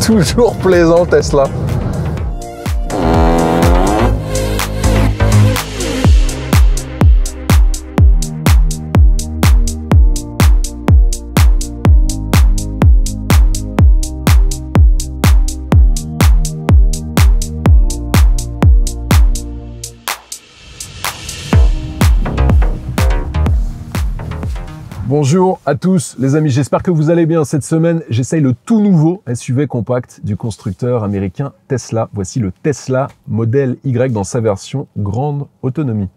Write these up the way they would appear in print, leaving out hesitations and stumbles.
Toujours plaisant Tesla. Bonjour à tous les amis, j'espère que vous allez bien. Cette semaine, j'essaye le tout nouveau SUV compact du constructeur américain Tesla. Voici le Tesla Model Y dans sa version grande autonomie.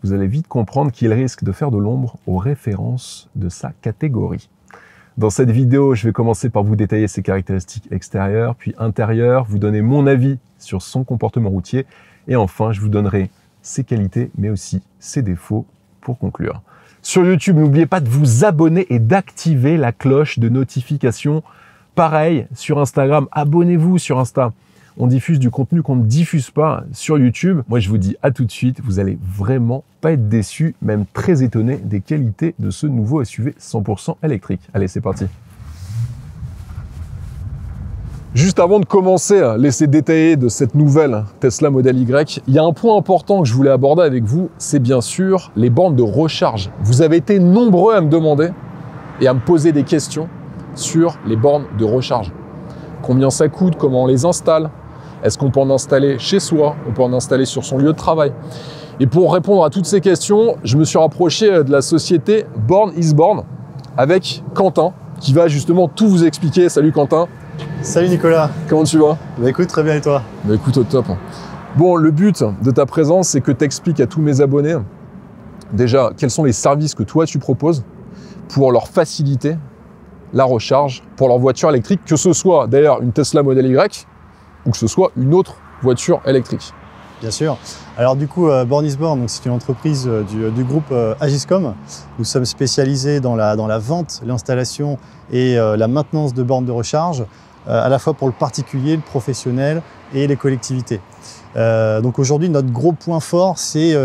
Vous allez vite comprendre qu'il risque de faire de l'ombre aux références de sa catégorie. Dans cette vidéo, je vais commencer par vous détailler ses caractéristiques extérieures, puis intérieures, vous donner mon avis sur son comportement routier et enfin, je vous donnerai ses qualités mais aussi ses défauts pour conclure. Sur YouTube, n'oubliez pas de vous abonner et d'activer la cloche de notification. Pareil, sur Instagram, abonnez-vous sur Insta. On diffuse du contenu qu'on ne diffuse pas sur YouTube. Moi, je vous dis à tout de suite, vous allez vraiment pas être déçus, même très étonnés des qualités de ce nouveau SUV 100% électrique. Allez, c'est parti. Juste avant de commencer à laisser détailler de cette nouvelle Tesla Model Y, il y a un point important que je voulais aborder avec vous, c'est bien sûr les bornes de recharge. Vous avez été nombreux à me demander et à me poser des questions sur les bornes de recharge. Combien ça coûte, comment on les installe, est-ce qu'on peut en installer chez soi, on peut en installer sur son lieu de travail. Et pour répondre à toutes ces questions, je me suis rapproché de la société Born is Born avec Quentin, qui va justement tout vous expliquer. Salut Quentin. Salut Nicolas. Comment tu vas? Bah écoute, très bien et toi? Bah écoute, au top. Bon, le but de ta présence, c'est que tu expliques à tous mes abonnés déjà quels sont les services que toi tu proposes pour leur faciliter la recharge pour leur voiture électrique, que ce soit d'ailleurs une Tesla Model Y ou que ce soit une autre voiture électrique. Bien sûr. Alors du coup, Born is Born, c'est une entreprise du groupe Agiscom. Nous sommes spécialisés dans la vente, l'installation et la maintenance de bornes de recharge, à la fois pour le particulier, le professionnel et les collectivités. Donc aujourd'hui, notre gros point fort, c'est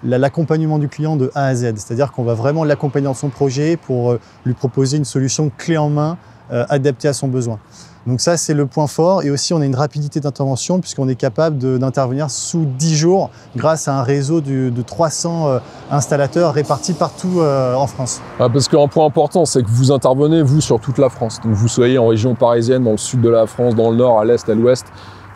l'accompagnement du client de A à Z. C'est-à-dire qu'on va vraiment l'accompagner dans son projet pour lui proposer une solution clé en main adaptée à son besoin. Donc ça, c'est le point fort. Et aussi, on a une rapidité d'intervention puisqu'on est capable d'intervenir sous 10 jours grâce à un réseau de 300 installateurs répartis partout en France. Ah, parce qu'un point important, c'est que vous intervenez, vous, sur toute la France. Donc vous soyez en région parisienne, dans le sud de la France, dans le nord, à l'est, à l'ouest,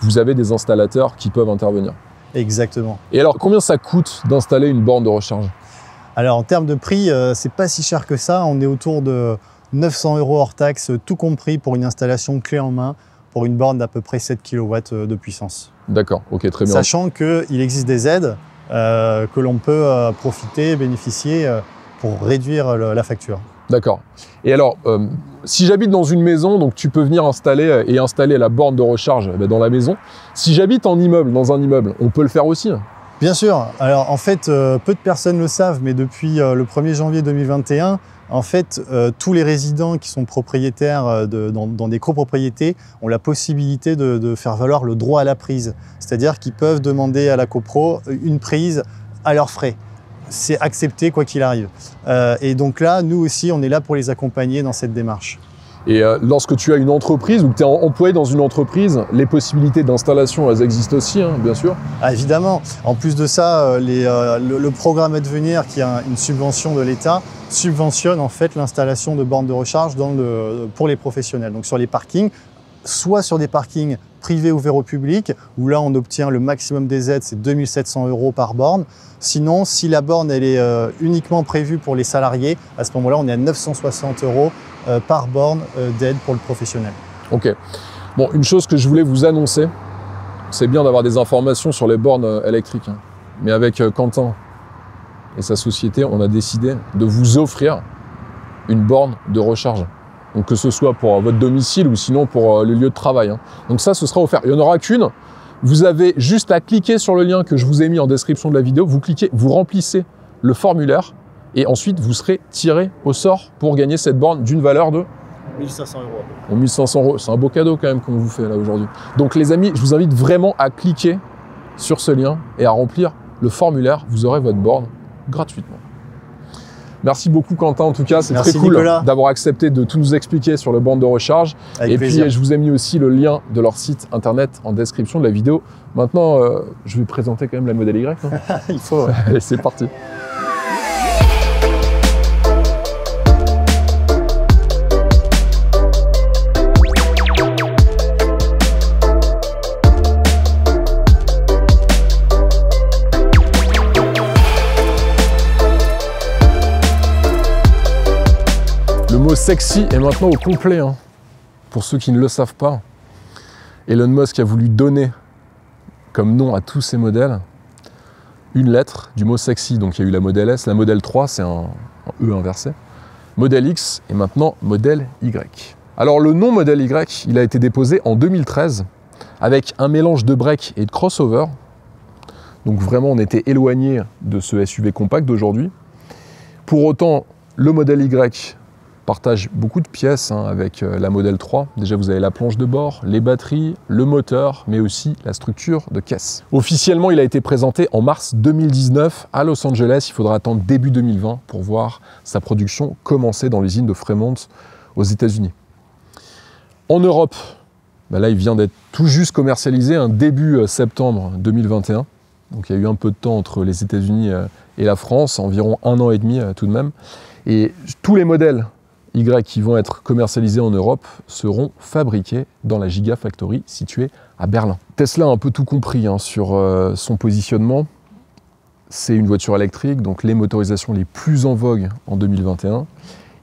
vous avez des installateurs qui peuvent intervenir. Exactement. Et alors, combien ça coûte d'installer une borne de recharge? Alors, en termes de prix, c'est pas si cher que ça. On est autour de 900 € hors taxe, tout compris pour une installation clé en main pour une borne d'à peu près 7 kW de puissance. D'accord, ok, très bien. Sachant qu'il existe des aides que l'on peut profiter, bénéficier pour réduire la facture. D'accord. Et alors, si j'habite dans une maison, donc tu peux venir installer la borne de recharge dans la maison. Si j'habite en immeuble, dans un immeuble, on peut le faire aussi? Bien sûr. Alors en fait, peu de personnes le savent, mais depuis le 1er janvier 2021, en fait, tous les résidents qui sont propriétaires dans des copropriétés ont la possibilité de faire valoir le droit à la prise. C'est-à-dire qu'ils peuvent demander à la copro une prise à leurs frais. C'est accepté quoi qu'il arrive. Et donc là, nous aussi, on est là pour les accompagner dans cette démarche. Et lorsque tu as une entreprise ou que tu es employé dans une entreprise, les possibilités d'installation, elles existent aussi, hein, bien sûr. Ah, évidemment. En plus de ça, le programme Advenir, qui a une subvention de l'État, subventionne en fait l'installation de bornes de recharge pour les professionnels. Donc sur les parkings, soit sur des parkings privés ouverts au public, où là on obtient le maximum des aides, c'est 2 700 € par borne. Sinon, si la borne elle est uniquement prévue pour les salariés, à ce moment-là, on est à 960 € par borne d'aide pour le professionnel. Ok. Bon, une chose que je voulais vous annoncer, c'est bien d'avoir des informations sur les bornes électriques. Hein. Mais avec Quentin et sa société, on a décidé de vous offrir une borne de recharge. Donc que ce soit pour votre domicile ou sinon pour le lieu de travail. Hein. Donc ça, ce sera offert. Il n'y en aura qu'une. Vous avez juste à cliquer sur le lien que je vous ai mis en description de la vidéo. Vous cliquez, vous remplissez le formulaire et ensuite vous serez tiré au sort pour gagner cette borne d'une valeur de 1500 €. Bon, 1500 €, c'est un beau cadeau quand même qu'on vous fait là aujourd'hui. Donc les amis, je vous invite vraiment à cliquer sur ce lien et à remplir le formulaire. Vous aurez votre borne gratuitement. Merci beaucoup Quentin, en tout cas, c'est très Merci, cool Nicolas. d'avoir accepté de tout nous expliquer sur le borne de recharge. Avec Et plaisir. puis je vous ai mis aussi le lien de leur site internet en description de la vidéo. Maintenant, je vais présenter quand même la modèle Y. Hein. Il faut. Allez, c'est parti. Le mot sexy est maintenant au complet, hein. Pour ceux qui ne le savent pas. Elon Musk a voulu donner comme nom à tous ces modèles une lettre du mot sexy. Donc il y a eu la modèle S, la modèle 3, c'est un E inversé. Modèle X et maintenant modèle Y. Alors le nom modèle Y, il a été déposé en 2013 avec un mélange de break et de crossover. Donc vraiment on était éloigné de ce SUV compact d'aujourd'hui. Pour autant, le modèle Y partage beaucoup de pièces hein, avec la modèle 3. Déjà, vous avez la planche de bord, les batteries, le moteur, mais aussi la structure de caisse. Officiellement, il a été présenté en mars 2019 à Los Angeles. Il faudra attendre début 2020 pour voir sa production commencer dans l'usine de Fremont aux États-Unis. En Europe, ben là, il vient d'être tout juste commercialisé début septembre 2021. Donc, il y a eu un peu de temps entre les États-Unis et la France, environ 1 an et demi tout de même. Et tous les modèles Y qui vont être commercialisés en Europe seront fabriqués dans la Gigafactory située à Berlin. Tesla a un peu tout compris hein, sur son positionnement. C'est une voiture électrique, donc les motorisations les plus en vogue en 2021.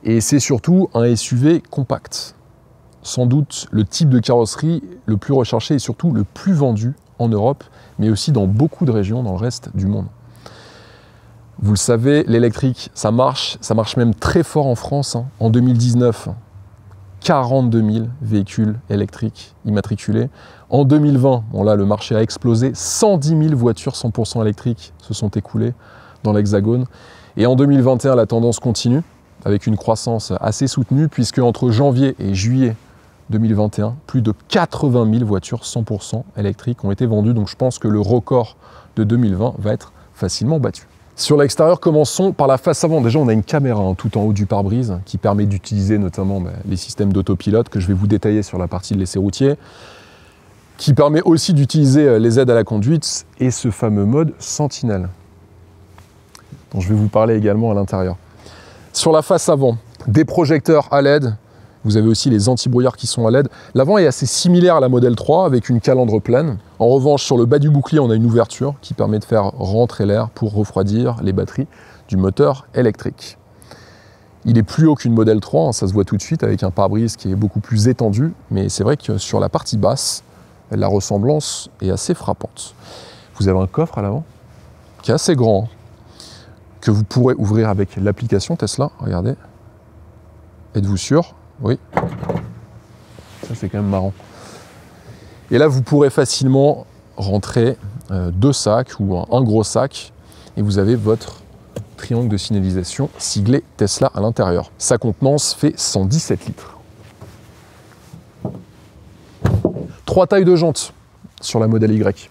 Et c'est surtout un SUV compact. Sans doute le type de carrosserie le plus recherché et surtout le plus vendu en Europe, mais aussi dans beaucoup de régions dans le reste du monde. Vous le savez, l'électrique, ça marche même très fort en France. Hein. En 2019, 42 000 véhicules électriques immatriculés. En 2020, bon là, le marché a explosé. 110 000 voitures 100% électriques se sont écoulées dans l'Hexagone. Et en 2021, la tendance continue avec une croissance assez soutenue puisque entre janvier et juillet 2021, plus de 80 000 voitures 100% électriques ont été vendues. Donc je pense que le record de 2020 va être facilement battu. Sur l'extérieur, commençons par la face avant. Déjà, on a une caméra hein, tout en haut du pare-brise qui permet d'utiliser notamment les systèmes d'autopilote que je vais vous détailler sur la partie de l'essai routier, qui permet aussi d'utiliser les aides à la conduite et ce fameux mode Sentinelle, dont je vais vous parler également à l'intérieur. Sur la face avant, des projecteurs à LED. Vous avez aussi les anti-brouillards qui sont à LED. L'avant est assez similaire à la modèle 3 avec une calandre pleine. En revanche, sur le bas du bouclier, on a une ouverture qui permet de faire rentrer l'air pour refroidir les batteries du moteur électrique. Il est plus haut qu'une modèle 3, hein, ça se voit tout de suite avec un pare-brise qui est beaucoup plus étendu. Mais c'est vrai que sur la partie basse, la ressemblance est assez frappante. Vous avez un coffre à l'avant qui est assez grand, que vous pourrez ouvrir avec l'application Tesla. Regardez. Êtes-vous sûr ? Oui, ça c'est quand même marrant. Et là, vous pourrez facilement rentrer 2 sacs ou un gros sac et vous avez votre triangle de signalisation siglé Tesla à l'intérieur. Sa contenance fait 117 litres. 3 tailles de jantes sur la modèle Y.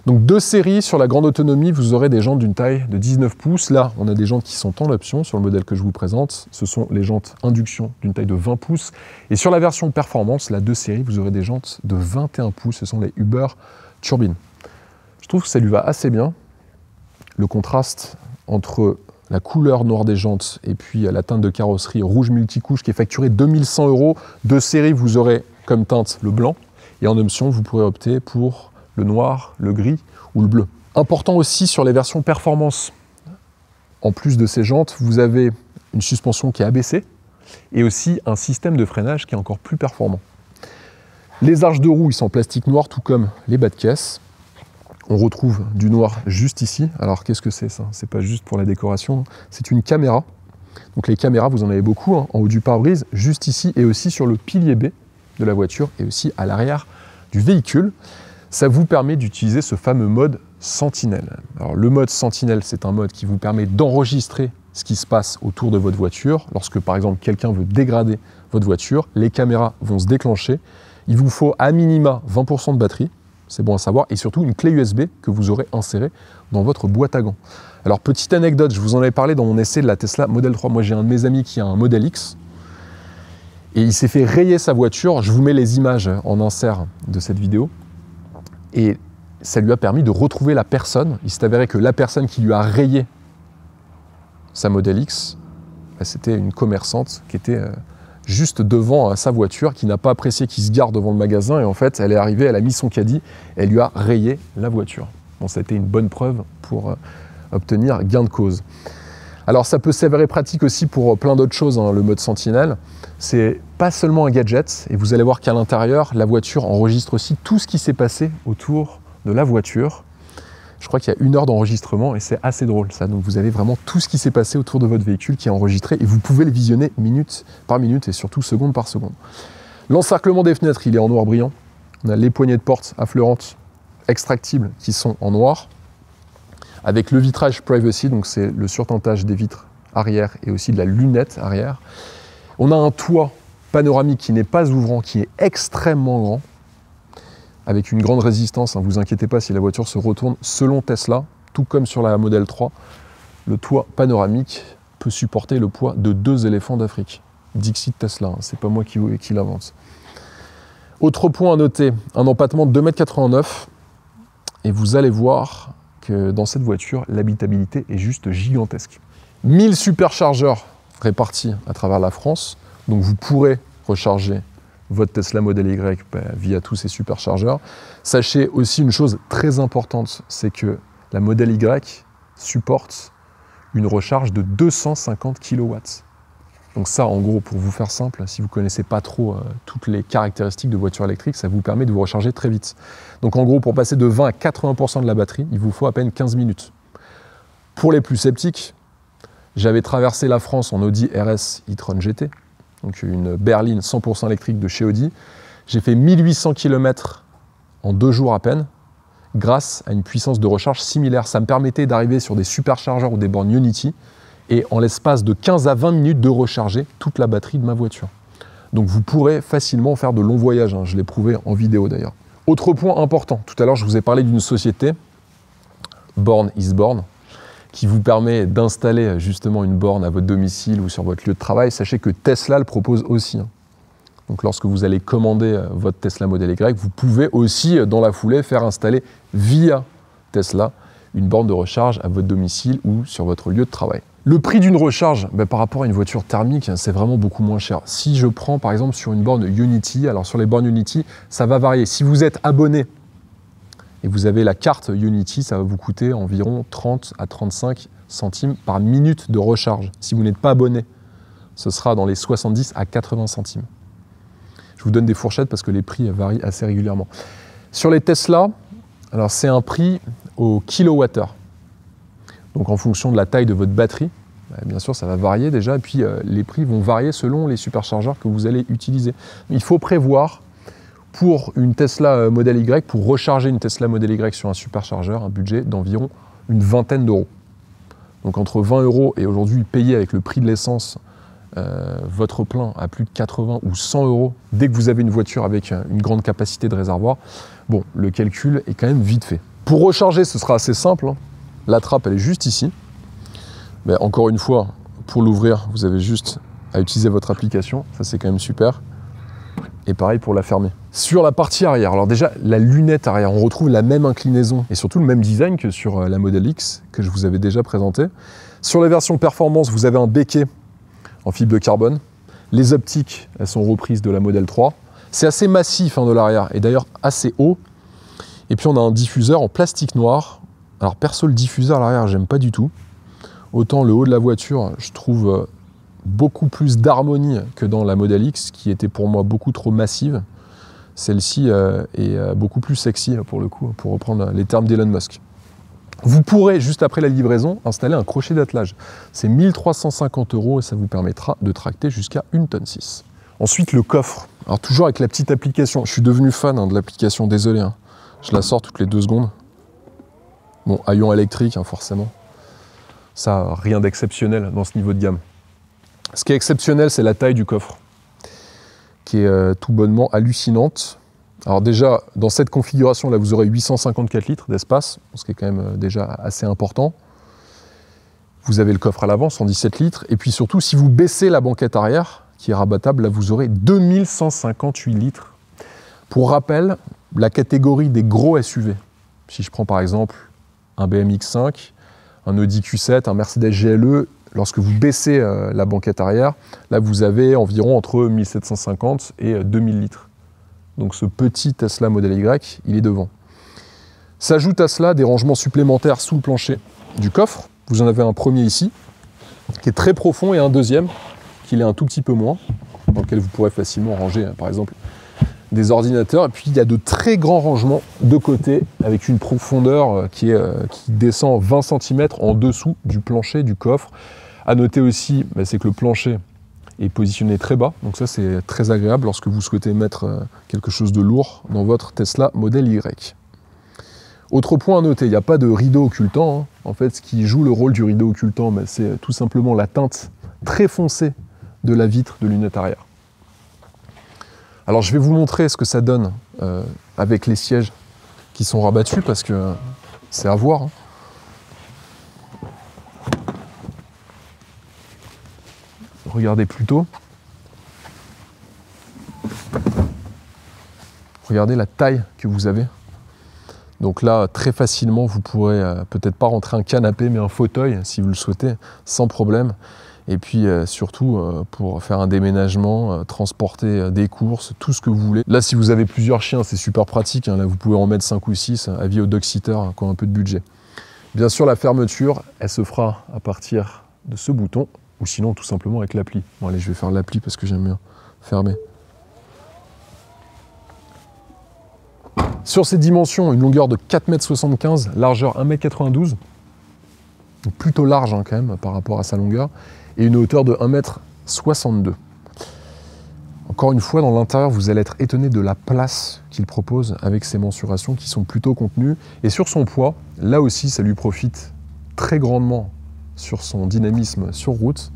Donc 2 séries sur la grande autonomie, vous aurez des jantes d'une taille de 19 pouces. Là, on a des jantes qui sont en option sur le modèle que je vous présente. Ce sont les jantes induction d'une taille de 20 pouces. Et sur la version performance, la 2 séries, vous aurez des jantes de 21 pouces. Ce sont les Uber Turbine. Je trouve que ça lui va assez bien. Le contraste entre la couleur noire des jantes et puis la teinte de carrosserie rouge multicouche qui est facturée 2100 €. 2 séries, vous aurez comme teinte le blanc. Et en option, vous pourrez opter pour le noir, le gris ou le bleu. Important aussi sur les versions performance. En plus de ces jantes, vous avez une suspension qui est abaissée et aussi un système de freinage qui est encore plus performant. Les arches de roue, ils sont en plastique noir, tout comme les bas de caisse. On retrouve du noir juste ici. Alors qu'est-ce que c'est ça? C'est pas juste pour la décoration, c'est une caméra. Donc les caméras, vous en avez beaucoup hein, en haut du pare-brise, juste ici et aussi sur le pilier B de la voiture et aussi à l'arrière du véhicule. Ça vous permet d'utiliser ce fameux mode Sentinelle. Alors le mode Sentinelle, c'est un mode qui vous permet d'enregistrer ce qui se passe autour de votre voiture. Lorsque par exemple quelqu'un veut dégrader votre voiture, les caméras vont se déclencher. Il vous faut à minima 20% de batterie, c'est bon à savoir, et surtout une clé USB que vous aurez insérée dans votre boîte à gants. Alors petite anecdote, je vous en avais parlé dans mon essai de la Tesla Model 3. Moi j'ai un de mes amis qui a un Model X, et il s'est fait rayer sa voiture. Je vous mets les images en insert de cette vidéo, et ça lui a permis de retrouver la personne. Il s'est avéré que la personne qui lui a rayé sa Model X, c'était une commerçante qui était juste devant sa voiture, qui n'a pas apprécié qu'il se gare devant le magasin, et en fait elle est arrivée, elle a mis son caddie, elle lui a rayé la voiture. Bon, ça a été une bonne preuve pour obtenir gain de cause. Alors ça peut s'avérer pratique aussi pour plein d'autres choses, hein, le mode Sentinelle. C'est pas seulement un gadget, et vous allez voir qu'à l'intérieur, la voiture enregistre aussi tout ce qui s'est passé autour de la voiture. Je crois qu'il y a 1 heure d'enregistrement, et c'est assez drôle ça. Donc vous avez vraiment tout ce qui s'est passé autour de votre véhicule qui est enregistré, et vous pouvez le visionner minute par minute et surtout seconde par seconde. L'encerclement des fenêtres, il est en noir brillant. On a les poignées de porte affleurantes extractibles qui sont en noir, avec le vitrage privacy, donc c'est le surtentage des vitres arrière et aussi de la lunette arrière. On a un toit panoramique qui n'est pas ouvrant, qui est extrêmement grand, avec une grande résistance. Hein, vous inquiétez pas si la voiture se retourne. Selon Tesla, tout comme sur la Model 3, le toit panoramique peut supporter le poids de 2 éléphants d'Afrique. Dixit Tesla, hein, c'est pas moi qui l'invente. Autre point à noter, un empattement de 2,89 m, et vous allez voir que dans cette voiture, l'habitabilité est juste gigantesque. 1000 superchargeurs répartis à travers la France, donc vous pourrez recharger votre Tesla Model Y via tous ces superchargeurs. Sachez aussi une chose très importante, c'est que la Model Y supporte une recharge de 250 kW. Donc ça, en gros, pour vous faire simple, si vous ne connaissez pas trop toutes les caractéristiques de voiture électrique, ça vous permet de vous recharger très vite. Donc en gros, pour passer de 20 à 80% de la batterie, il vous faut à peine 15 minutes. Pour les plus sceptiques, j'avais traversé la France en Audi RS e-tron GT, donc une berline 100% électrique de chez Audi. J'ai fait 1800 km en 2 jours à peine, grâce à une puissance de recharge similaire. Ça me permettait d'arriver sur des superchargeurs ou des bornes Unity, et en l'espace de 15 à 20 minutes de recharger toute la batterie de ma voiture. Donc vous pourrez facilement faire de longs voyages, hein, je l'ai prouvé en vidéo d'ailleurs. Autre point important, tout à l'heure je vous ai parlé d'une société, Born is Born, qui vous permet d'installer justement une borne à votre domicile ou sur votre lieu de travail. Sachez que Tesla le propose aussi. Hein. Donc lorsque vous allez commander votre Tesla Model Y, vous pouvez aussi dans la foulée faire installer via Tesla une borne de recharge à votre domicile ou sur votre lieu de travail. Le prix d'une recharge, par rapport à une voiture thermique, c'est vraiment beaucoup moins cher. Si je prends par exemple sur une borne Unity, alors sur les bornes Unity, ça va varier. Si vous êtes abonné et vous avez la carte Unity, ça va vous coûter environ 30 à 35 centimes par minute de recharge. Si vous n'êtes pas abonné, ce sera dans les 70 à 80 centimes. Je vous donne des fourchettes parce que les prix varient assez régulièrement. Sur les Tesla, alors c'est un prix au kilowattheure. Donc en fonction de la taille de votre batterie, bien sûr ça va varier déjà, et puis les prix vont varier selon les superchargeurs que vous allez utiliser. Il faut prévoir pour une Tesla Model Y, pour recharger une Tesla Model Y sur un superchargeur, un budget d'environ une vingtaine d'euros. Donc entre 20 € et aujourd'hui payer avec le prix de l'essence votre plein à plus de 80 ou 100 € dès que vous avez une voiture avec une grande capacité de réservoir, bon, le calcul est quand même vite fait. Pour recharger, ce sera assez simple, hein. La trappe, elle est juste ici. Mais encore une fois, pour l'ouvrir, vous avez juste à utiliser votre application. Ça, c'est quand même super. Et pareil pour la fermer. Sur la partie arrière, alors déjà, la lunette arrière, on retrouve la même inclinaison et surtout le même design que sur la Model X que je vous avais déjà présenté. Sur les versions performance, vous avez un béquet en fibre de carbone. Les optiques, elles sont reprises de la Model 3. C'est assez massif de l'arrière et d'ailleurs assez haut. Et puis on a un diffuseur en plastique noir. Alors perso, le diffuseur à l'arrière, j'aime pas du tout. Autant le haut de la voiture, je trouve beaucoup plus d'harmonie que dans la Model X, qui était pour moi beaucoup trop massive. Celle-ci est beaucoup plus sexy pour le coup, pour reprendre les termes d'Elon Musk. Vous pourrez, juste après la livraison, installer un crochet d'attelage. C'est 1350 € et ça vous permettra de tracter jusqu'à 1,6 tonne. Ensuite, le coffre. Alors toujours avec la petite application. Je suis devenu fan de l'application, désolé. Je la sors toutes les 2 secondes. Bon, haillon électrique, forcément. Ça, rien d'exceptionnel dans ce niveau de gamme. Ce qui est exceptionnel, c'est la taille du coffre, qui est tout bonnement hallucinante. Alors déjà, dans cette configuration-là, vous aurez 854 litres d'espace, ce qui est quand même déjà assez important. Vous avez le coffre à l'avant, 117 litres. Et puis surtout, si vous baissez la banquette arrière, qui est rabattable, là vous aurez 2158 litres. Pour rappel, la catégorie des gros SUV, si je prends par exemple un BMW X5, un Audi Q7, un Mercedes GLE, lorsque vous baissez la banquette arrière, là vous avez environ entre 1750 et 2000 litres. Donc ce petit Tesla Model Y, il est devant. S'ajoute à cela des rangements supplémentaires sous le plancher du coffre. Vous en avez un premier ici, qui est très profond, et un deuxième, qui est un tout petit peu moins, dans lequel vous pourrez facilement ranger, par exemple, des ordinateurs. Et puis il y a de très grands rangements de côté, avec une profondeur qui descend 20 cm en dessous du plancher du coffre. À noter aussi, c'est que le plancher est positionné très bas, donc ça c'est très agréable lorsque vous souhaitez mettre quelque chose de lourd dans votre Tesla Model Y. Autre point à noter, il n'y a pas de rideau occultant. En fait, ce qui joue le rôle du rideau occultant, c'est tout simplement la teinte très foncée de la vitre de lunettes arrière. Alors je vais vous montrer ce que ça donne avec les sièges qui sont rabattus, parce que c'est à voir. Regardez plutôt. Regardez la taille que vous avez. Donc là, très facilement, vous pourrez peut-être pas rentrer un canapé, mais un fauteuil, si vous le souhaitez, sans problème. Et puis surtout, pour faire un déménagement, transporter des courses, tout ce que vous voulez. Là, si vous avez plusieurs chiens, c'est super pratique. Là, vous pouvez en mettre 5 ou 6, avis aux dog-sitters qui ont un peu de budget. Bien sûr, la fermeture, elle se fera à partir de ce bouton, ou sinon tout simplement avec l'appli. Bon, allez, je vais faire l'appli parce que j'aime bien fermer. Sur ces dimensions, une longueur de 4,75 m, largeur 1,92 m, donc plutôt large quand même par rapport à sa longueur, et une hauteur de 1,62 m. Encore une fois, dans l'intérieur, vous allez être étonné de la place qu'il propose avec ses mensurations qui sont plutôt contenues. Et sur son poids, là aussi, ça lui profite très grandement sur son dynamisme sur route.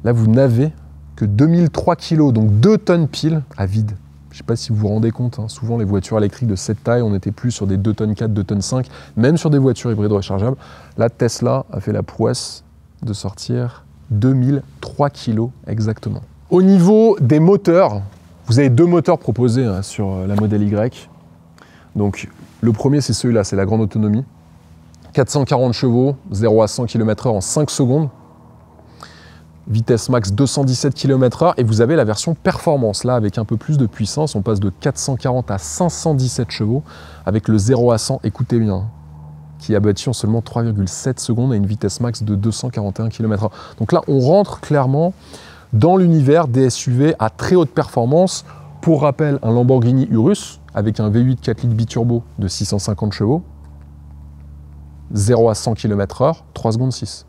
Là, vous n'avez que 2003 kg, donc 2 tonnes pile à vide. Je ne sais pas si vous vous rendez compte, souvent les voitures électriques de cette taille, on était plus sur des 2 tonnes 4, 2 tonnes 5, même sur des voitures hybrides rechargeables. Là, Tesla a fait la prouesse de sortir 2003 kg exactement. Au niveau des moteurs, vous avez 2 moteurs proposés sur la Model Y. Donc le premier, c'est celui-là, c'est la grande autonomie. 440 chevaux, 0 à 100 km/h en 5 secondes. Vitesse max 217 km/h, et vous avez la version performance, là avec un peu plus de puissance, on passe de 440 à 517 chevaux, avec le 0 à 100, écoutez bien, qui est abattu en seulement 3,7 secondes à une vitesse max de 241 km/h. Donc là, on rentre clairement dans l'univers des SUV à très haute performance. Pour rappel, un Lamborghini Urus, avec un V8 4 litres biturbo de 650 chevaux, 0 à 100 km/h, 3 secondes 6.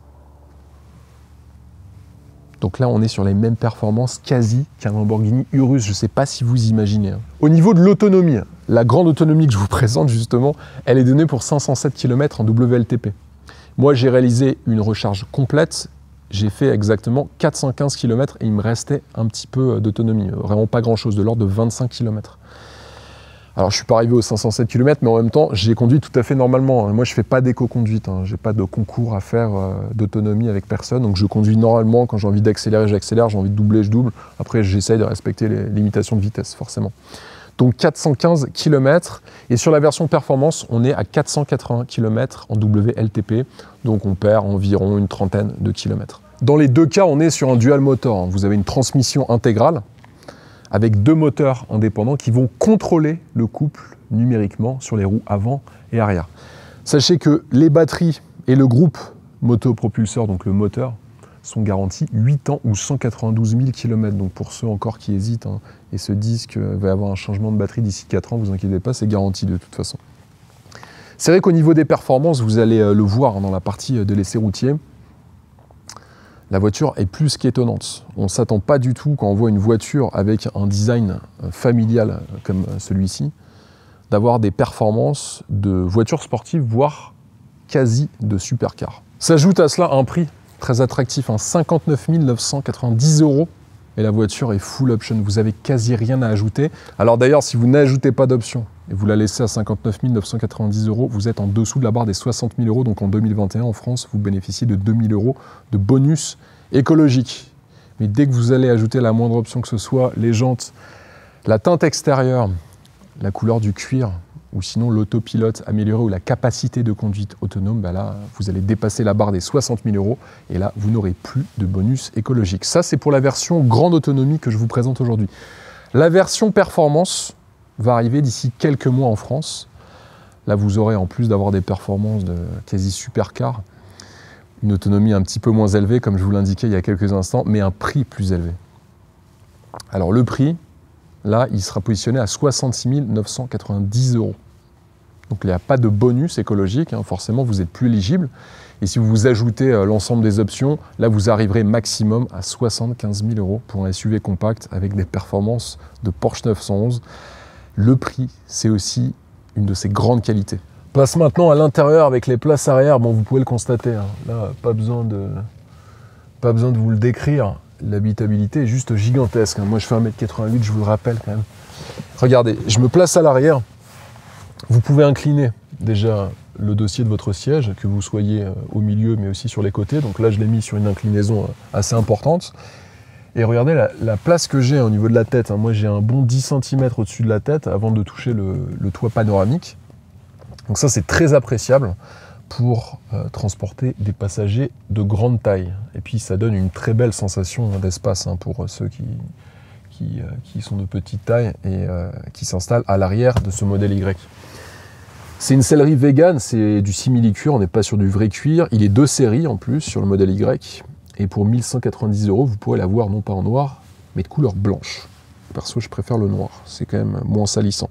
Donc là, on est sur les mêmes performances quasi qu'un Lamborghini Urus. Je ne sais pas si vous imaginez. Au niveau de l'autonomie, la grande autonomie que je vous présente justement, elle est donnée pour 507 km en WLTP. Moi, j'ai réalisé une recharge complète. J'ai fait exactement 415 km et il me restait un petit peu d'autonomie. Vraiment pas grand-chose, de l'ordre de 25 km. Alors, je ne suis pas arrivé aux 507 km, mais en même temps, j'ai conduit tout à fait normalement. Moi, je ne fais pas d'éco-conduite. Je n'ai pas de concours à faire d'autonomie avec personne. Donc, je conduis normalement. Quand j'ai envie d'accélérer, j'accélère. J'ai envie de doubler, je double. Après, j'essaye de respecter les limitations de vitesse, forcément. Donc, 415 km. Et sur la version performance, on est à 480 km en WLTP. Donc, on perd environ une trentaine de kilomètres. Dans les deux cas, on est sur un dual motor. Vous avez une transmission intégrale avec 2 moteurs indépendants qui vont contrôler le couple numériquement sur les roues avant et arrière. Sachez que les batteries et le groupe motopropulseur, donc le moteur, sont garantis 8 ans ou 192 000 km. Donc pour ceux encore qui hésitent et se disent qu'il va y avoir un changement de batterie d'ici 4 ans, vous inquiétez pas, c'est garanti de toute façon. C'est vrai qu'au niveau des performances, vous allez le voir dans la partie de l'essai routier, la voiture est plus qu'étonnante. On ne s'attend pas du tout, quand on voit une voiture avec un design familial comme celui-ci, d'avoir des performances de voiture sportive, voire quasi de supercar. S'ajoute à cela un prix très attractif, 59 990 €, et la voiture est full option. Vous avez quasi rien à ajouter. Alors d'ailleurs, si vous n'ajoutez pas d'option et vous la laissez à 59 990 €, vous êtes en dessous de la barre des 60 000 €. Donc en 2021, en France, vous bénéficiez de 2 000 € de bonus écologique. Mais dès que vous allez ajouter la moindre option que ce soit, les jantes, la teinte extérieure, la couleur du cuir, ou sinon l'autopilote amélioré ou la capacité de conduite autonome, bah là, vous allez dépasser la barre des 60 000 € et là, vous n'aurez plus de bonus écologique. Ça, c'est pour la version grande autonomie que je vous présente aujourd'hui. La version performance va arriver d'ici quelques mois en France. Là, vous aurez, en plus d'avoir des performances de quasi supercar, une autonomie un petit peu moins élevée, comme je vous l'indiquais il y a quelques instants, mais un prix plus élevé. Alors le prix, là, il sera positionné à 66 990 €. Donc il n'y a pas de bonus écologique, hein, forcément vous êtes plus éligible. Et si vous ajoutez l'ensemble des options, là vous arriverez maximum à 75 000 € pour un SUV compact avec des performances de Porsche 911. Le prix, c'est aussi une de ses grandes qualités. Place maintenant à l'intérieur avec les places arrière. Bon, vous pouvez le constater, hein. Là, pas besoin de vous le décrire. L'habitabilité est juste gigantesque. Moi, je fais 1m88, je vous le rappelle quand même. Regardez, je me place à l'arrière. Vous pouvez incliner déjà le dossier de votre siège, que vous soyez au milieu, mais aussi sur les côtés. Donc là, je l'ai mis sur une inclinaison assez importante. Et regardez la place que j'ai au niveau de la tête. Moi, j'ai un bon 10 cm au-dessus de la tête avant de toucher le toit panoramique. Donc ça, c'est très appréciable pour transporter des passagers de grande taille. Et puis ça donne une très belle sensation d'espace pour ceux qui sont de petite taille et qui s'installent à l'arrière de ce modèle Y. C'est une sellerie vegan, c'est du simili-cuir, on n'est pas sur du vrai cuir. Il est de série en plus sur le modèle Y. Et pour 1190 €, vous pourrez l'avoir non pas en noir, mais de couleur blanche. Perso, je préfère le noir, c'est quand même moins salissant.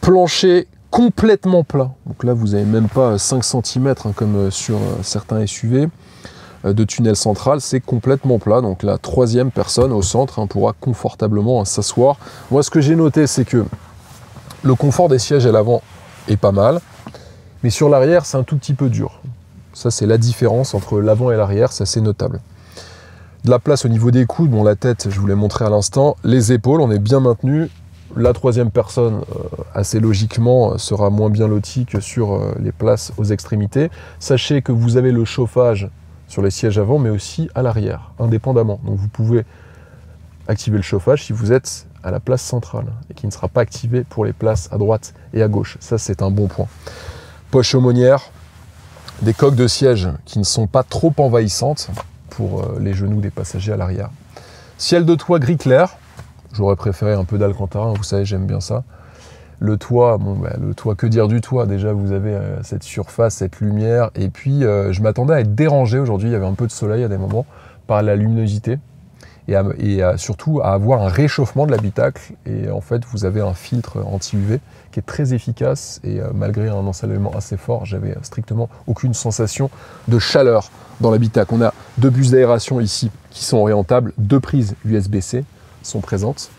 Plancher complètement plat. Donc là, vous n'avez même pas 5 cm comme sur certains SUV de tunnel central, c'est complètement plat. Donc la troisième personne au centre pourra confortablement s'asseoir. Moi, ce que j'ai noté, c'est que le confort des sièges à l'avant est pas mal, mais sur l'arrière, c'est un tout petit peu dur. Ça, c'est la différence entre l'avant et l'arrière, c'est assez notable. De la place au niveau des coudes, bon, la tête, je vous l'ai montré à l'instant. Les épaules, on est bien maintenu. La troisième personne, assez logiquement, sera moins bien lotie que sur les places aux extrémités. Sachez que vous avez le chauffage sur les sièges avant, mais aussi à l'arrière, indépendamment. Donc vous pouvez activer le chauffage si vous êtes à la place centrale et qui ne sera pas activé pour les places à droite et à gauche. Ça, c'est un bon point. Poche aumônière, des coques de siège qui ne sont pas trop envahissantes pour les genoux des passagers à l'arrière. Ciel de toit gris clair. J'aurais préféré un peu d'Alcantara, vous savez, j'aime bien ça. Le toit, le toit, que dire du toit? Déjà, vous avez cette surface, cette lumière. Et puis, je m'attendais à être dérangé aujourd'hui. Il y avait un peu de soleil à des moments par la luminosité. Et surtout à avoir un réchauffement de l'habitacle. Et en fait, vous avez un filtre anti-UV qui est très efficace. Et malgré un ensoleillement assez fort, j'avais strictement aucune sensation de chaleur dans l'habitacle. On a 2 bus d'aération ici qui sont orientables. 2 prises USB-C sont présentes.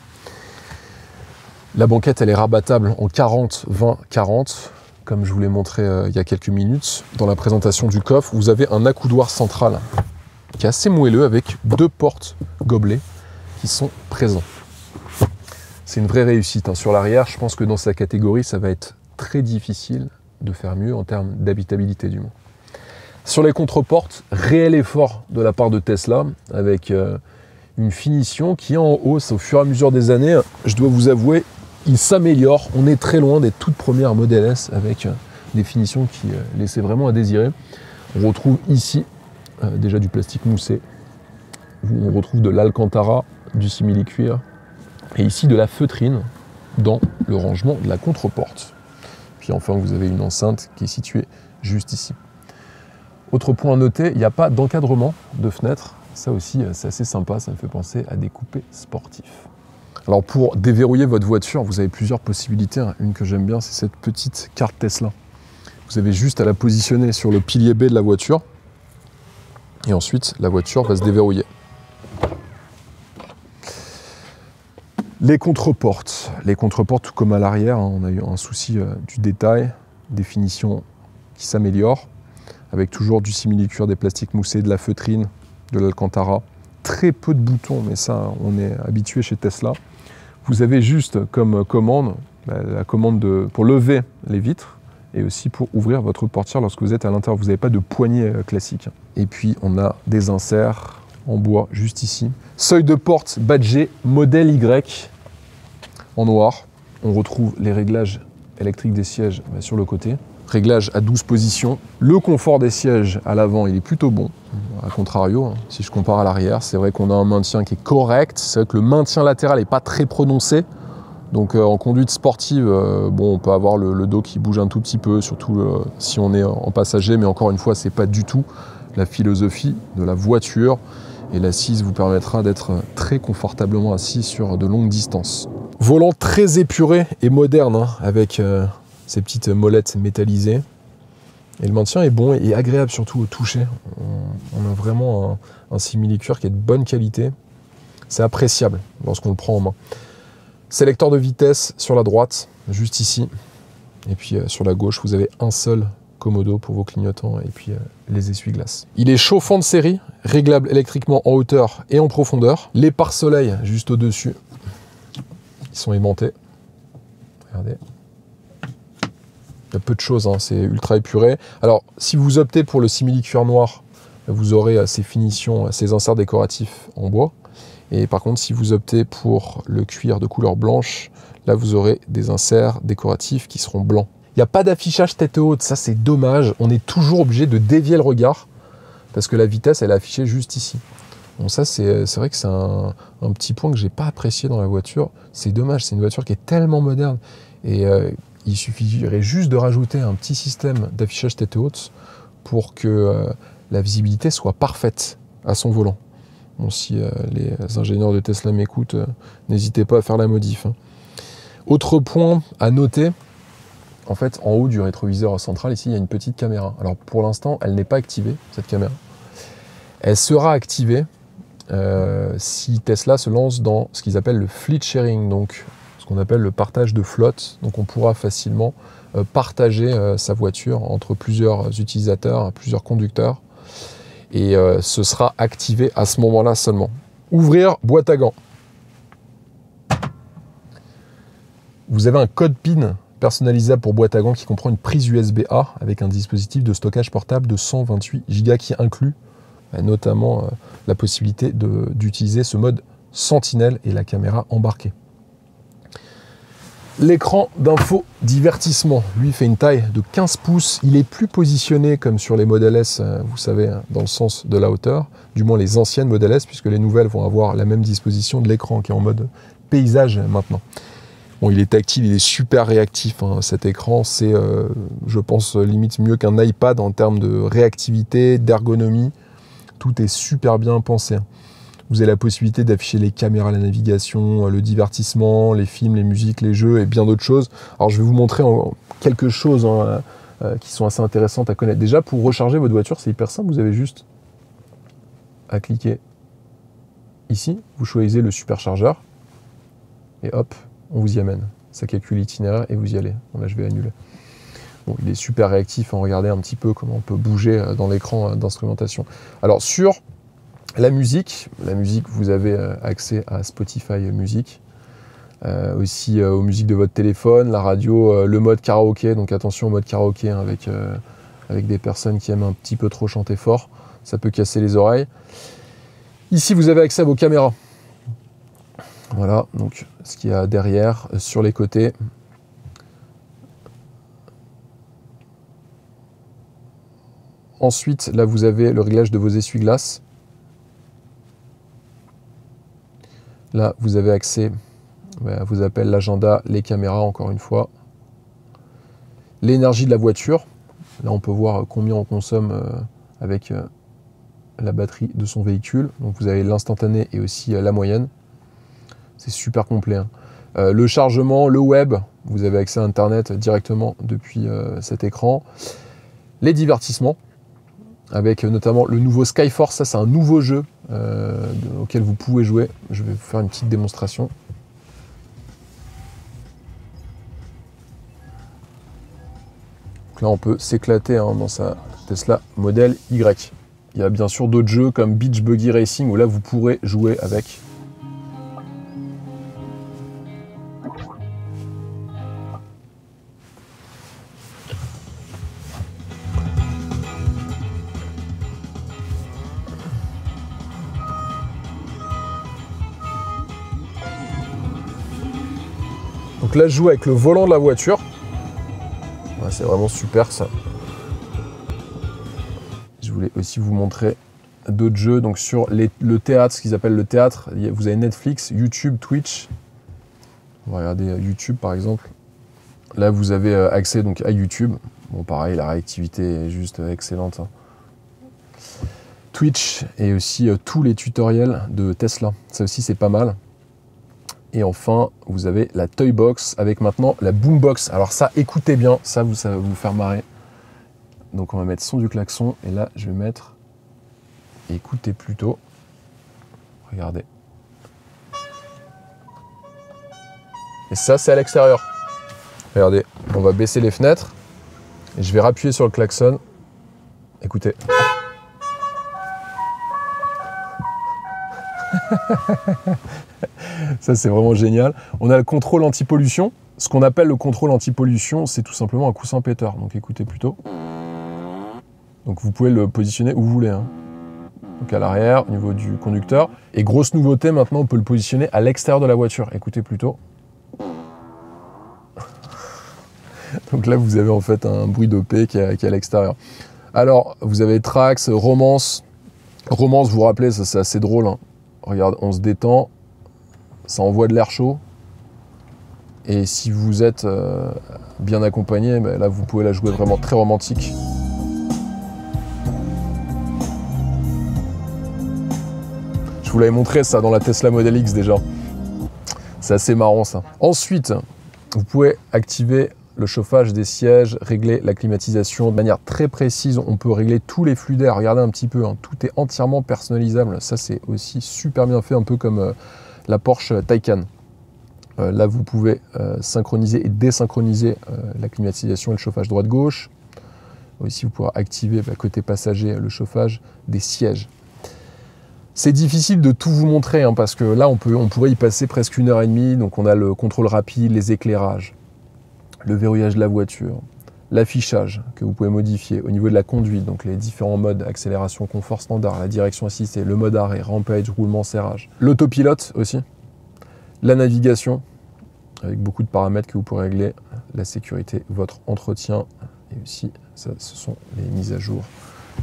La banquette, elle est rabattable en 40, 20, 40, comme je vous l'ai montré il y a quelques minutes. Dans la présentation du coffre, vous avez un accoudoir central qui est assez moelleux avec 2 portes gobelets qui sont présents. C'est une vraie réussite. Sur l'arrière, je pense que dans sa catégorie, ça va être très difficile de faire mieux en termes d'habitabilité du moins. Sur les contreportes, réel effort de la part de Tesla avec une finition qui est en hausse au fur et à mesure des années. Je dois vous avouer, il s'améliore. On est très loin des toutes premières Model S avec des finitions qui laissaient vraiment à désirer. On retrouve ici déjà du plastique moussé. On retrouve de l'Alcantara, du simili-cuir et ici de la feutrine dans le rangement de la contreporte. Puis enfin, vous avez une enceinte qui est située juste ici. Autre point à noter, il n'y a pas d'encadrement de fenêtre. Ça aussi, c'est assez sympa, ça me fait penser à des coupés sportifs. Alors pour déverrouiller votre voiture, vous avez plusieurs possibilités. Une que j'aime bien, c'est cette petite carte Tesla. Vous avez juste à la positionner sur le pilier B de la voiture. Et ensuite, la voiture va se déverrouiller. Les contreportes, tout comme à l'arrière, on a eu un souci du détail, des finitions qui s'améliorent, avec toujours du simili-cuir, des plastiques moussés, de la feutrine, de l'Alcantara, très peu de boutons, mais ça, on est habitué chez Tesla. Vous avez juste comme commande, la commande pour lever les vitres et aussi pour ouvrir votre portière lorsque vous êtes à l'intérieur. Vous n'avez pas de poignée classique. Et puis, on a des inserts en bois juste ici. Seuil de porte badgé modèle Y en noir. On retrouve les réglages électriques des sièges sur le côté. Réglage à 12 positions. Le confort des sièges à l'avant, il est plutôt bon. A contrario, si je compare à l'arrière, c'est vrai qu'on a un maintien qui est correct. C'est vrai que le maintien latéral n'est pas très prononcé. Donc en conduite sportive, bon, on peut avoir le dos qui bouge un tout petit peu, surtout si on est en passager. Mais encore une fois, c'est pas du tout la philosophie de la voiture. Et l'assise vous permettra d'être très confortablement assis sur de longues distances. Volant très épuré et moderne, avec ces petites molettes métallisées. Et le maintien est bon et agréable surtout au toucher. On a vraiment un simili-cuir qui est de bonne qualité. C'est appréciable lorsqu'on le prend en main. Sélecteur de vitesse sur la droite, juste ici. Et puis sur la gauche, vous avez un seul commodo pour vos clignotants et puis les essuie-glaces. Il est chauffant de série, réglable électriquement en hauteur et en profondeur. Les pare-soleil juste au-dessus, ils sont aimantés. Regardez. Il y a peu de choses, hein, c'est ultra épuré. Alors, si vous optez pour le simili-cuir noir, vous aurez ces finitions, ces inserts décoratifs en bois. Et par contre, si vous optez pour le cuir de couleur blanche, là, vous aurez des inserts décoratifs qui seront blancs. Il n'y a pas d'affichage tête haute, ça c'est dommage. On est toujours obligé de dévier le regard parce que la vitesse, elle est affichée juste ici. Donc ça, c'est vrai que c'est un petit point que j'ai pas apprécié dans la voiture. C'est dommage, c'est une voiture qui est tellement moderne. Et il suffirait juste de rajouter un petit système d'affichage tête haute pour que la visibilité soit parfaite à son volant. Bon, si les ingénieurs de Tesla m'écoutent, n'hésitez pas à faire la modif. Hein. Autre point à noter, en fait, en haut du rétroviseur central, ici, il y a une petite caméra. Alors, pour l'instant, elle n'est pas activée, cette caméra. Elle sera activée si Tesla se lance dans ce qu'ils appellent le fleet sharing, donc ce qu'on appelle le partage de flotte. Donc, on pourra facilement partager sa voiture entre plusieurs utilisateurs, plusieurs conducteurs. Et ce sera activé à ce moment-là seulement. Ouvrir boîte à gants. Vous avez un code PIN personnalisable pour boîte à gants qui comprend une prise USB-A avec un dispositif de stockage portable de 128 Go qui inclut notamment la possibilité d'utiliser ce mode Sentinelle et la caméra embarquée. L'écran d'infodivertissement, lui, fait une taille de 15 pouces. Il est plus positionné comme sur les Model S, vous savez, dans le sens de la hauteur, du moins les anciennes Model S, puisque les nouvelles vont avoir la même disposition de l'écran qui est en mode paysage maintenant. Bon, il est tactile, il est super réactif, hein. Cet écran, c'est, je pense, limite mieux qu'un iPad en termes de réactivité, d'ergonomie. Tout est super bien pensé. Vous avez la possibilité d'afficher les caméras, la navigation, le divertissement, les films, les musiques, les jeux et bien d'autres choses. Alors, je vais vous montrer quelques choses qui sont assez intéressantes à connaître. Déjà, pour recharger votre voiture, c'est hyper simple. Vous avez juste à cliquer ici. Vous choisissez le superchargeur et hop, on vous y amène. Ça calcule l'itinéraire et vous y allez. Bon, là, je vais annuler. Bon, il est super réactif. Regardez un petit peu comment on peut bouger dans l'écran d'instrumentation. Alors, sur la musique, vous avez accès à Spotify Music, aussi aux musiques de votre téléphone, la radio, le mode karaoké. Donc attention au mode karaoké hein, avec des personnes qui aiment un petit peu trop chanter fort. Ça peut casser les oreilles. Ici, vous avez accès à vos caméras. Voilà, donc ce qu'il y a derrière, sur les côtés. Ensuite, là, vous avez le réglage de vos essuie-glaces. Là, vous avez accès à vos appels, l'agenda, les caméras, encore une fois. L'énergie de la voiture. Là, on peut voir combien on consomme avec la batterie de son véhicule. Donc, vous avez l'instantané et aussi la moyenne. C'est super complet. Hein. Le chargement, le web, vous avez accès à Internet directement depuis cet écran. Les divertissements, avec notamment le nouveau Skyforce. Ça, c'est un nouveau jeu auquel vous pouvez jouer. Je vais vous faire une petite démonstration. Donc là, on peut s'éclater hein, dans sa Tesla Model Y. Il y a bien sûr d'autres jeux comme Beach Buggy Racing où là vous pourrez jouer avec. Donc là, je joue avec le volant de la voiture. Ouais, c'est vraiment super ça. Je voulais aussi vous montrer d'autres jeux. Donc sur le théâtre, ce qu'ils appellent le théâtre, vous avez Netflix, YouTube, Twitch. On va regarder YouTube par exemple. Là, vous avez accès donc à YouTube. Bon, pareil, la réactivité est juste excellente. Hein. Twitch et aussi tous les tutoriels de Tesla. Ça aussi, c'est pas mal. Et enfin, vous avez la Toy Box avec maintenant la Boombox. Alors ça, écoutez bien, ça va vous faire marrer. Donc on va mettre son du klaxon. Et là, je vais mettre... Écoutez plutôt. Regardez. Et ça, c'est à l'extérieur. Regardez, on va baisser les fenêtres. Et je vais rappuyer sur le klaxon. Écoutez. Ça, c'est vraiment génial. On a le contrôle anti-pollution. Ce qu'on appelle le contrôle anti-pollution, c'est tout simplement un coussin péteur. Donc écoutez plutôt. Donc vous pouvez le positionner où vous voulez. Hein. Donc à l'arrière, au niveau du conducteur. Et grosse nouveauté, maintenant, on peut le positionner à l'extérieur de la voiture. Écoutez plutôt. Donc là, vous avez en fait un bruit d'OP qui est à l'extérieur. Alors, vous avez Trax, Romance. Romance, vous vous rappelez, ça c'est assez drôle. Hein. Regarde, on se détend. Ça envoie de l'air chaud. Et si vous êtes bien accompagné, ben là, vous pouvez la jouer vraiment très romantique. Je vous l'avais montré ça dans la Tesla Model X déjà. C'est assez marrant ça. Ensuite, vous pouvez activer le chauffage des sièges, régler la climatisation de manière très précise. On peut régler tous les flux d'air. Regardez un petit peu, hein. Tout est entièrement personnalisable. Ça, c'est aussi super bien fait, un peu comme la Porsche Taycan. Là, vous pouvez synchroniser et désynchroniser la climatisation et le chauffage droite-gauche. Aussi, vous pourrez activer côté passager le chauffage des sièges. C'est difficile de tout vous montrer hein, parce que là, on pourrait y passer presque 1h30. Donc, on a le contrôle rapide, les éclairages, le verrouillage de la voiture, l'affichage que vous pouvez modifier au niveau de la conduite, donc les différents modes, accélération, confort standard, la direction assistée, le mode arrêt, rampage, roulement, serrage, l'autopilote aussi, la navigation, avec beaucoup de paramètres que vous pourrez régler, la sécurité, votre entretien, et aussi, ça, ce sont les mises à jour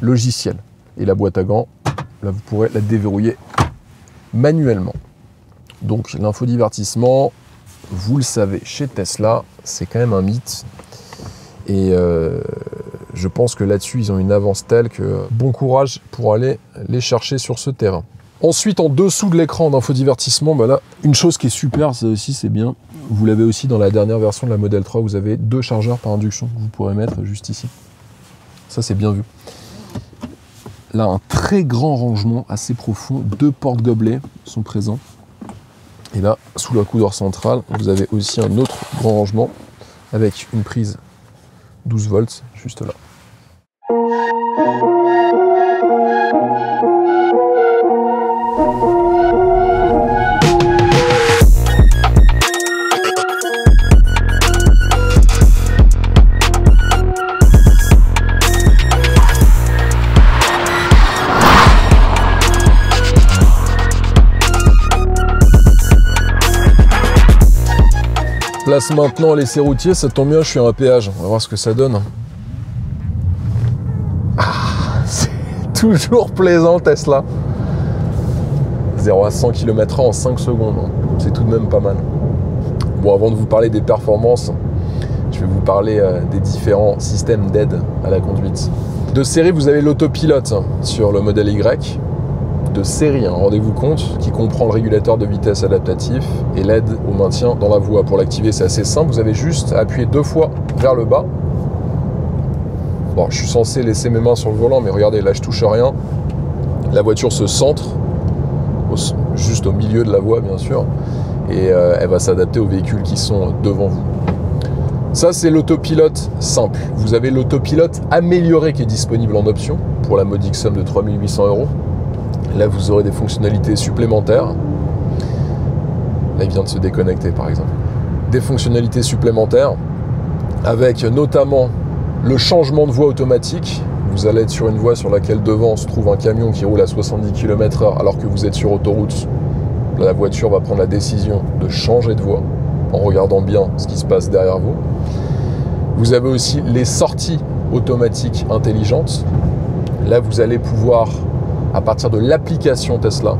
logicielles. Et la boîte à gants, là, vous pourrez la déverrouiller manuellement. Donc, l'infodivertissement, vous le savez, chez Tesla, c'est quand même un mythe. Et je pense que là-dessus, ils ont une avance telle que bon courage pour aller les chercher sur ce terrain. Ensuite, en dessous de l'écran d'infodivertissement, bah là, une chose qui est super, ça aussi, c'est bien. Vous l'avez aussi dans la dernière version de la Model 3, vous avez 2 chargeurs par induction que vous pourrez mettre juste ici. Ça, c'est bien vu. Là, un très grand rangement, assez profond. 2 porte-gobelets sont présents. Et là, sous la coudoir centrale, vous avez aussi un autre grand rangement avec une prise 12 volts juste là. Place maintenant l'essai routier, ça tombe bien, je suis à un péage. On va voir ce que ça donne. Ah, c'est toujours plaisant Tesla. 0 à 100 km/h en 5 secondes. C'est tout de même pas mal. Bon, avant de vous parler des performances, je vais vous parler des différents systèmes d'aide à la conduite. De série, vous avez l'autopilote sur le modèle Y. De série, rendez-vous compte, qui comprend le régulateur de vitesse adaptatif et l'aide au maintien dans la voie. Pour l'activer, c'est assez simple, vous avez juste à appuyer 2 fois vers le bas. Bon, je suis censé laisser mes mains sur le volant, mais regardez, là je touche rien. La voiture se centre, juste au milieu de la voie bien sûr, et elle va s'adapter aux véhicules qui sont devant vous. Ça, c'est l'autopilote simple. Vous avez l'autopilote amélioré qui est disponible en option pour la modique somme de 3 800 €. Là, vous aurez des fonctionnalités supplémentaires. Là, il vient de se déconnecter, par exemple. Des fonctionnalités supplémentaires avec notamment le changement de voie automatique. Vous allez être sur une voie sur laquelle devant se trouve un camion qui roule à 70 km/h alors que vous êtes sur autoroute. Là, la voiture va prendre la décision de changer de voie en regardant bien ce qui se passe derrière vous. Vous avez aussi les sorties automatiques intelligentes. Là, vous allez pouvoir, à partir de l'application Tesla,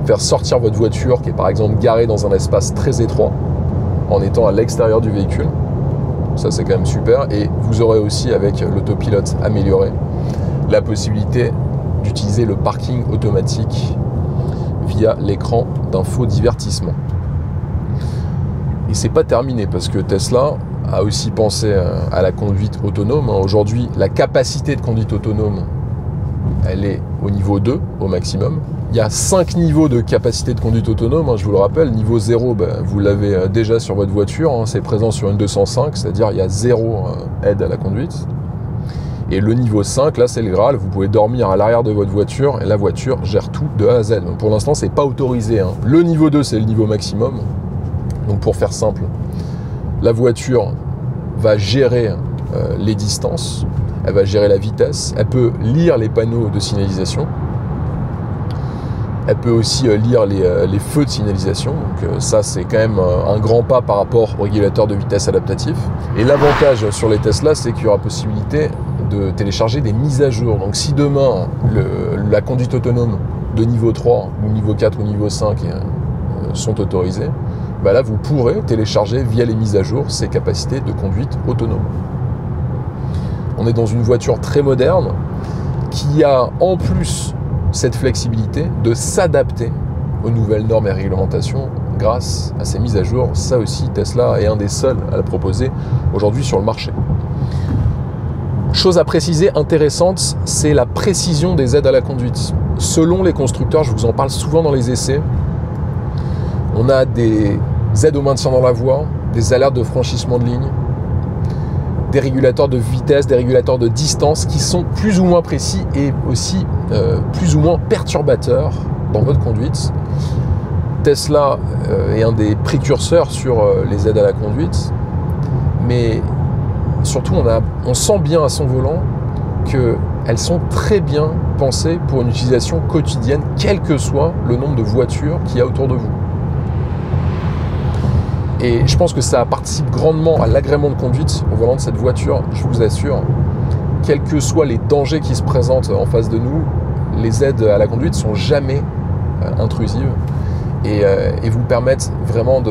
faire sortir votre voiture qui est par exemple garée dans un espace très étroit en étant à l'extérieur du véhicule. Ça, c'est quand même super. Et vous aurez aussi, avec l'autopilote amélioré, la possibilité d'utiliser le parking automatique via l'écran d'infodivertissement. Et c'est pas terminé parce que Tesla a aussi pensé à la conduite autonome. Aujourd'hui, la capacité de conduite autonome, elle est au niveau 2 au maximum. Il y a 5 niveaux de capacité de conduite autonome, je vous le rappelle. Niveau 0, vous l'avez déjà sur votre voiture, c'est présent sur une 205, c'est-à-dire il y a 0 aide à la conduite. Et le niveau 5, là c'est le Graal, vous pouvez dormir à l'arrière de votre voiture et la voiture gère tout de A à Z. Donc pour l'instant, c'est pas autorisé. Le niveau 2, c'est le niveau maximum. Donc pour faire simple, la voiture va gérer les distances, elle va gérer la vitesse, elle peut lire les panneaux de signalisation, elle peut aussi lire les feux de signalisation. Donc ça, c'est quand même un grand pas par rapport au régulateur de vitesse adaptatif. Et l'avantage sur les Tesla, c'est qu'il y aura possibilité de télécharger des mises à jour. Donc si demain, la conduite autonome de niveau 3 ou niveau 4 ou niveau 5 sont autorisées, là, vous pourrez télécharger via les mises à jour ces capacités de conduite autonome. On est dans une voiture très moderne qui a en plus cette flexibilité de s'adapter aux nouvelles normes et réglementations grâce à ces mises à jour. Ça aussi, Tesla est un des seuls à la proposer aujourd'hui sur le marché. Chose à préciser intéressante, c'est la précision des aides à la conduite. Selon les constructeurs, je vous en parle souvent dans les essais, on a des aides au maintien dans la voie, des alertes de franchissement de ligne, des régulateurs de vitesse, des régulateurs de distance qui sont plus ou moins précis et aussi plus ou moins perturbateurs dans votre conduite. Tesla est un des précurseurs sur les aides à la conduite, mais surtout on sent bien à son volant qu'elles sont très bien pensées pour une utilisation quotidienne, quel que soit le nombre de voitures qu'il y a autour de vous. Et je pense que ça participe grandement à l'agrément de conduite au volant de cette voiture, je vous assure. Quels que soient les dangers qui se présentent en face de nous, les aides à la conduite ne sont jamais intrusives et vous permettent vraiment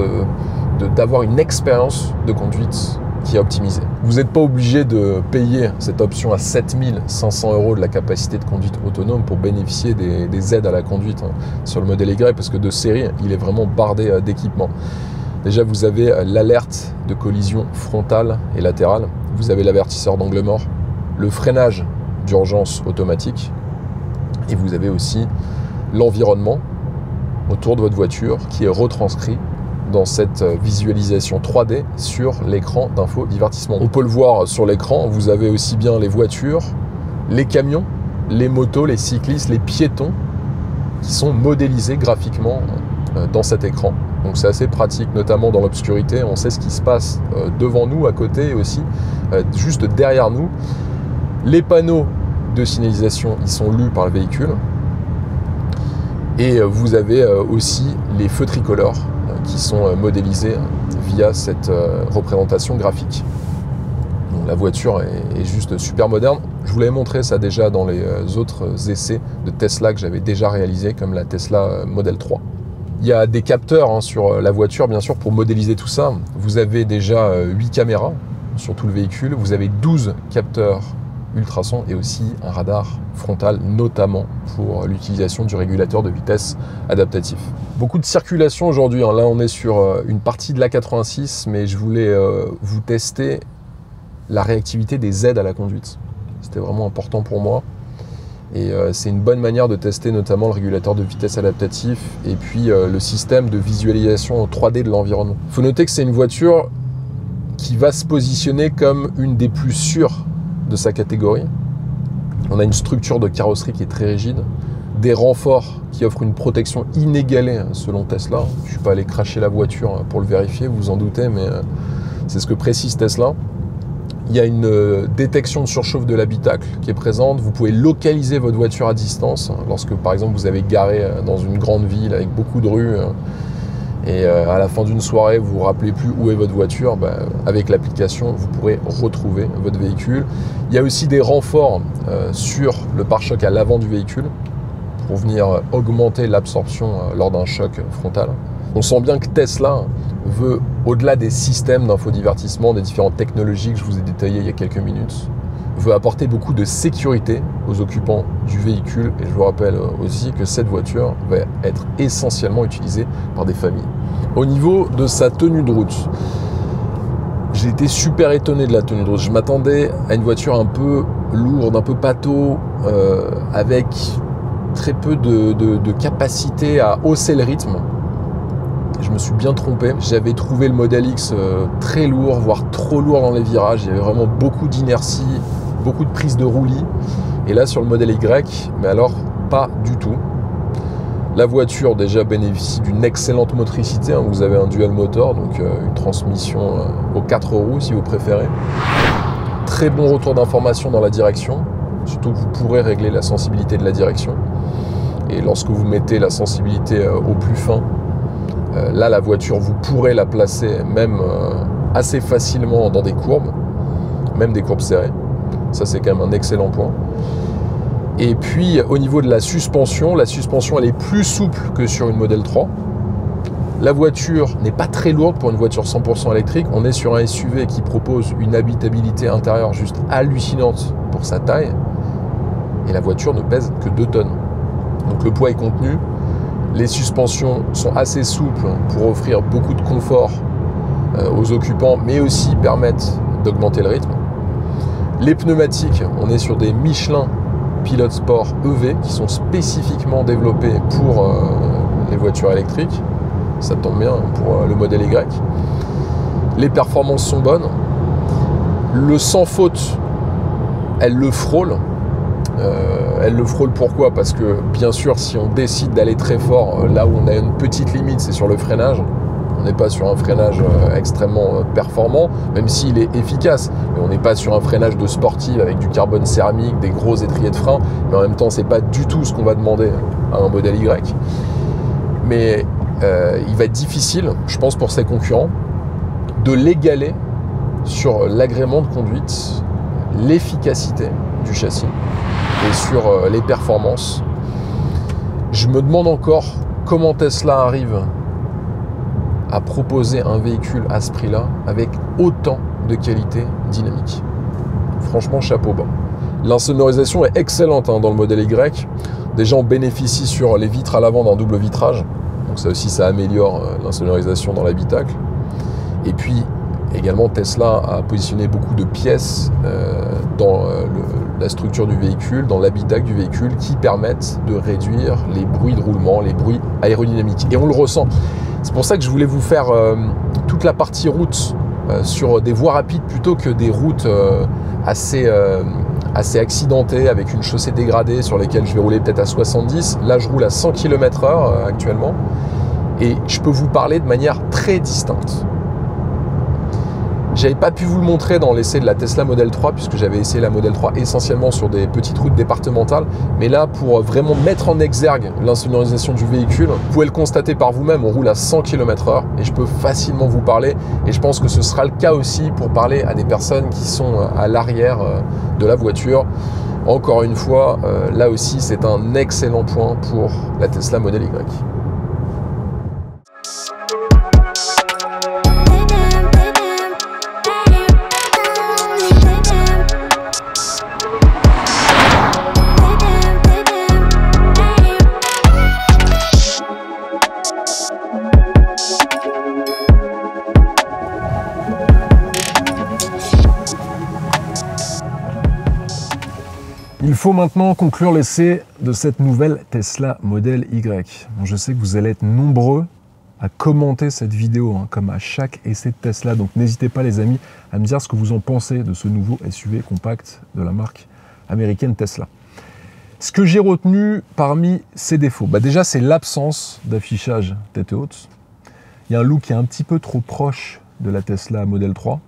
d'avoir une expérience de conduite qui est optimisée. Vous n'êtes pas obligé de payer cette option à 7 500 € de la capacité de conduite autonome pour bénéficier des aides à la conduite sur le modèle Y, parce que de série, il est vraiment bardé d'équipements. Déjà, vous avez l'alerte de collision frontale et latérale, vous avez l'avertisseur d'angle mort, le freinage d'urgence automatique, et vous avez aussi l'environnement autour de votre voiture qui est retranscrit dans cette visualisation 3D sur l'écran d'infodivertissement. On peut le voir sur l'écran, vous avez aussi bien les voitures, les camions, les motos, les cyclistes, les piétons qui sont modélisés graphiquement dans cet écran. Donc c'est assez pratique, notamment dans l'obscurité. On sait ce qui se passe devant nous, à côté, et aussi juste derrière nous. Les panneaux de signalisation, ils sont lus par le véhicule. Et vous avez aussi les feux tricolores qui sont modélisés via cette représentation graphique. Donc la voiture est juste super moderne. Je vous l'avais montré ça déjà dans les autres essais de Tesla que j'avais déjà réalisés, comme la Tesla Model 3. Il y a des capteurs sur la voiture, bien sûr, pour modéliser tout ça. Vous avez déjà 8 caméras sur tout le véhicule. Vous avez 12 capteurs ultrasons et aussi un radar frontal, notamment pour l'utilisation du régulateur de vitesse adaptatif. Beaucoup de circulation aujourd'hui. Là, on est sur une partie de l'A86, mais je voulais vous tester la réactivité des aides à la conduite. C'était vraiment important pour moi. Et c'est une bonne manière de tester notamment le régulateur de vitesse adaptatif et puis le système de visualisation 3D de l'environnement. Il faut noter que c'est une voiture qui va se positionner comme une des plus sûres de sa catégorie. On a une structure de carrosserie qui est très rigide, des renforts qui offrent une protection inégalée selon Tesla. Je ne suis pas allé cracher la voiture pour le vérifier, vous vous en doutez, mais c'est ce que précise Tesla. Il y a une détection de surchauffe de l'habitacle qui est présente. Vous pouvez localiser votre voiture à distance lorsque, par exemple, vous avez garé dans une grande ville avec beaucoup de rues et à la fin d'une soirée, vous ne vous rappelez plus où est votre voiture. Avec l'application, vous pourrez retrouver votre véhicule. Il y a aussi des renforts sur le pare-choc à l'avant du véhicule pour venir augmenter l'absorption lors d'un choc frontal. On sent bien que Tesla veut, au-delà des systèmes d'infodivertissement, des différentes technologies que je vous ai détaillées il y a quelques minutes, veut apporter beaucoup de sécurité aux occupants du véhicule. Et je vous rappelle aussi que cette voiture va être essentiellement utilisée par des familles. Au niveau de sa tenue de route, j'ai été super étonné de la tenue de route. Je m'attendais à une voiture un peu lourde, un peu pâteau, avec très peu de capacité à hausser le rythme. Je me suis bien trompé. J'avais trouvé le Model X très lourd, voire trop lourd dans les virages. Il y avait vraiment beaucoup d'inertie, beaucoup de prise de roulis. Et là, sur le Model Y, mais alors pas du tout. La voiture déjà bénéficie d'une excellente motricité. Vous avez un dual motor, donc une transmission aux 4 roues si vous préférez. Très bon retour d'information dans la direction. Surtout que vous pourrez régler la sensibilité de la direction. Et lorsque vous mettez la sensibilité au plus fin, là, la voiture, vous pourrez la placer même assez facilement dans des courbes, même des courbes serrées. Ça, c'est quand même un excellent point. Et puis, au niveau de la suspension, elle est plus souple que sur une Model 3. La voiture n'est pas très lourde pour une voiture 100% électrique. On est sur un SUV qui propose une habitabilité intérieure juste hallucinante pour sa taille. Et la voiture ne pèse que 2 tonnes. Donc le poids est contenu. Les suspensions sont assez souples pour offrir beaucoup de confort aux occupants, mais aussi permettent d'augmenter le rythme. Les pneumatiques, on est sur des Michelin Pilot Sport EV qui sont spécifiquement développés pour les voitures électriques. Ça tombe bien pour le Model Y. Les performances sont bonnes. Le sans faute, elle le frôle. Elle le frôle pourquoi? Parce que bien sûr, si on décide d'aller très fort, là où on a une petite limite, c'est sur le freinage. On n'est pas sur un freinage extrêmement performant, même s'il est efficace. Mais on n'est pas sur un freinage de sportive avec du carbone céramique, des gros étriers de frein. Mais en même temps, c'est pas du tout ce qu'on va demander à un Model Y. Mais il va être difficile, je pense, pour ses concurrents, de l'égaler sur l'agrément de conduite, l'efficacité du châssis et sur les performances. Je me demande encore comment Tesla arrive à proposer un véhicule à ce prix-là avec autant de qualité dynamique. Franchement, chapeau bas. L'insonorisation est excellente dans le Model Y. Déjà, on bénéficie sur les vitres à l'avant d'un double vitrage. Donc ça aussi, ça améliore l'insonorisation dans l'habitacle. Et puis, également, Tesla a positionné beaucoup de pièces dans la structure du véhicule, dans l'habitacle du véhicule, qui permettent de réduire les bruits de roulement, les bruits aérodynamiques. Et on le ressent. C'est pour ça que je voulais vous faire toute la partie route sur des voies rapides plutôt que des routes assez accidentées avec une chaussée dégradée sur lesquelles je vais rouler peut-être à 70. Là, je roule à 100 km/h actuellement et je peux vous parler de manière très distincte. J'avais pas pu vous le montrer dans l'essai de la Tesla Model 3 puisque j'avais essayé la Model 3 essentiellement sur des petites routes départementales. Mais là, pour vraiment mettre en exergue l'insonorisation du véhicule, vous pouvez le constater par vous-même, on roule à 100 km/h et je peux facilement vous parler. Et je pense que ce sera le cas aussi pour parler à des personnes qui sont à l'arrière de la voiture. Encore une fois, là aussi, c'est un excellent point pour la Tesla Model Y. Il faut maintenant conclure l'essai de cette nouvelle Tesla Model Y. Bon, je sais que vous allez être nombreux à commenter cette vidéo, hein, comme à chaque essai de Tesla. Donc n'hésitez pas les amis à me dire ce que vous en pensez de ce nouveau SUV compact de la marque américaine Tesla. Ce que j'ai retenu parmi ses défauts, déjà c'est l'absence d'affichage tête haute. Il y a un look qui est un petit peu trop proche de la Tesla Model 3.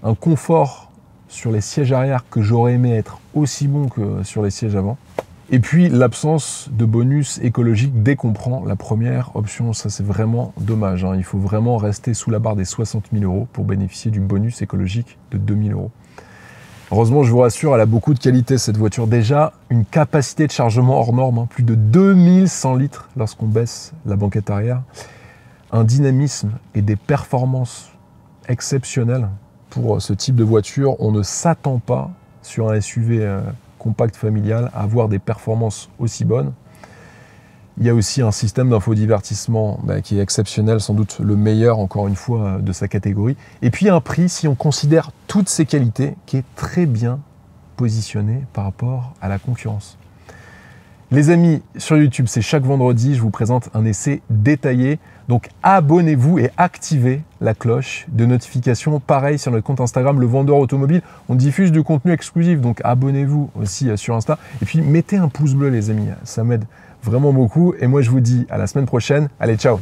Un confort sur les sièges arrière que j'aurais aimé être aussi bon que sur les sièges avant. Et puis l'absence de bonus écologique dès qu'on prend la première option. Ça c'est vraiment dommage, hein. Il faut vraiment rester sous la barre des 60 000 € pour bénéficier du bonus écologique de 2 000 €. Heureusement, je vous rassure, elle a beaucoup de qualité cette voiture. Déjà, une capacité de chargement hors norme, hein, plus de 2100 litres lorsqu'on baisse la banquette arrière. Un dynamisme et des performances exceptionnelles pour ce type de voiture. On ne s'attend pas sur un SUV compact familial à avoir des performances aussi bonnes. Il y a aussi un système d'infodivertissement qui est exceptionnel, sans doute le meilleur, encore une fois, de sa catégorie. Et puis un prix, si on considère toutes ces qualités, qui est très bien positionné par rapport à la concurrence. Les amis, sur YouTube, c'est chaque vendredi, je vous présente un essai détaillé. Donc abonnez-vous et activez la cloche de notification. Pareil sur notre compte Instagram, Le Vendeur Automobile. On diffuse du contenu exclusif, donc abonnez-vous aussi sur Insta. Et puis mettez un pouce bleu les amis, ça m'aide vraiment beaucoup. Et moi je vous dis à la semaine prochaine. Allez, ciao!